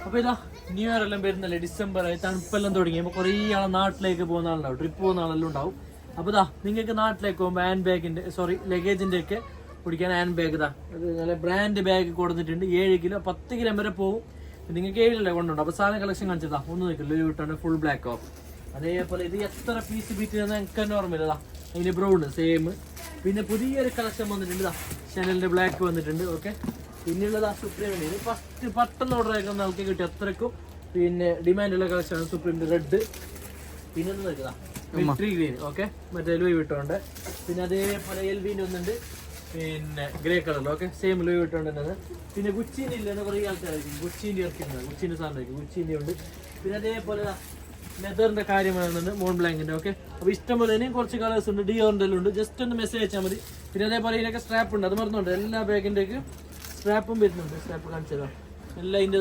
അപ്പോൾ ഇതാ new year എല്ലാം വരുന്നല്ലേ, ഡിസംബർ ആയി, തണുപ്പെല്ലാം തുടങ്ങി. അപ്പോൾ കുറേ ആളെ നാട്ടിലേക്ക് പോകുന്ന ആളുണ്ടാവും, ട്രിപ്പ് പോകുന്ന ആളെല്ലാം ഉണ്ടാവും. അപ്പോൾ ഇതാ നിങ്ങൾക്ക് നാട്ടിലേക്ക് പോകുമ്പോൾ ഹാൻഡ് ബാഗിൻ്റെ ലഗേജിൻ്റെ ഒക്കെ പിടിക്കാൻ ഹാൻഡ് ബാഗ് ഇതാ അത് നല്ല ബ്രാൻഡ് ബാഗ് കൊടുത്തിട്ടുണ്ട്. 7 കിലോ 10 കിലോ വരെ പോകും. നിങ്ങൾക്ക് 7 കൊണ്ടുണ്ട്. അപ്പോൾ സാധനം കളക്ഷൻ കാണിച്ചതാ ഒന്ന് നോക്കില്ല, ലൂയി വിട്ടാണ് ഫുൾ ബ്ലാക്ക് ഓഫ്. അതേപോലെ ഇത് എത്ര പീസ് ബീറ്റ് എനിക്ക് തന്നെ ഓർമ്മയില്ല. അതിന് ബ്രൗൺ സെയിം. പിന്നെ പുതിയൊരു കളക്ഷൻ വന്നിട്ടുണ്ട്, ഇതാ ഷാനലിൻ്റെ ബ്ലാക്ക് വന്നിട്ടുണ്ട്. ഓക്കെ, പിന്നെയുള്ളതാ സുപ്രീം. ഇത് ഫസ്റ്റ് പെട്ടെന്ന് ഓർഡർ ആക്കുന്ന ആൾക്ക് കിട്ടി അത്രയ്ക്കും പിന്നെ ഡിമാൻഡുള്ള കളക്ഷനാണ് സുപ്രീമിൻ്റെ റെഡ്. പിന്നെ ഒന്ന് നോക്കിയതാ മിലിറ്ററി ഗ്രീൻ. ഓക്കെ, മറ്റേ ലൂയി വിട്ടോണ്ട്. പിന്നെ അതേപോലെ എൽവിൻ്റെ ഒന്നുണ്ട്, പിന്നെ ഗ്രേ കളറിൽ. ഓക്കെ, സെയിം ലൂയി വിട്ടോണ്ട് തന്നെ. പിന്നെ ഗുച്ചീൻ്റെ ഇല്ലെന്ന് കുറേ ആൾക്കാരായിരിക്കും ഗുച്ചീൻ്റെ ഇറക്കുന്നത്, ഗുച്ചീൻ്റെ സാധനമായിരിക്കും, ഗുച്ചീൻ്റെ ഉണ്ട്. പിന്നെ അതേപോലെ ലെതറിൻ്റെ കാര്യം പറയുന്നുണ്ട്, മോൺ ബ്ലാങ്കിൻ്റെ. ഓക്കെ, അപ്പോൾ ഇഷ്ടംപോലെ ഇനിയും കുറച്ച് കളേഴ്സ് ഉണ്ട്, ഡിയോറിൻ്റെ ഉണ്ട്. ജസ്റ്റ് ഒന്ന് മെസ്സേജ് അയച്ചാൽ മതി. പിന്നെ അതേപോലെ ഇതിനൊക്കെ സ്ട്രാപ്പ് ഉണ്ട്, അത് മറന്നുണ്ട്. എല്ലാ ബാഗിൻ്റെയൊക്കെ സ്ട്രാപ്പും വരുന്നുണ്ട്. സ്ട്രാപ്പ് കാണിച്ചതാണ് എല്ലാം ഇതിൻ്റെ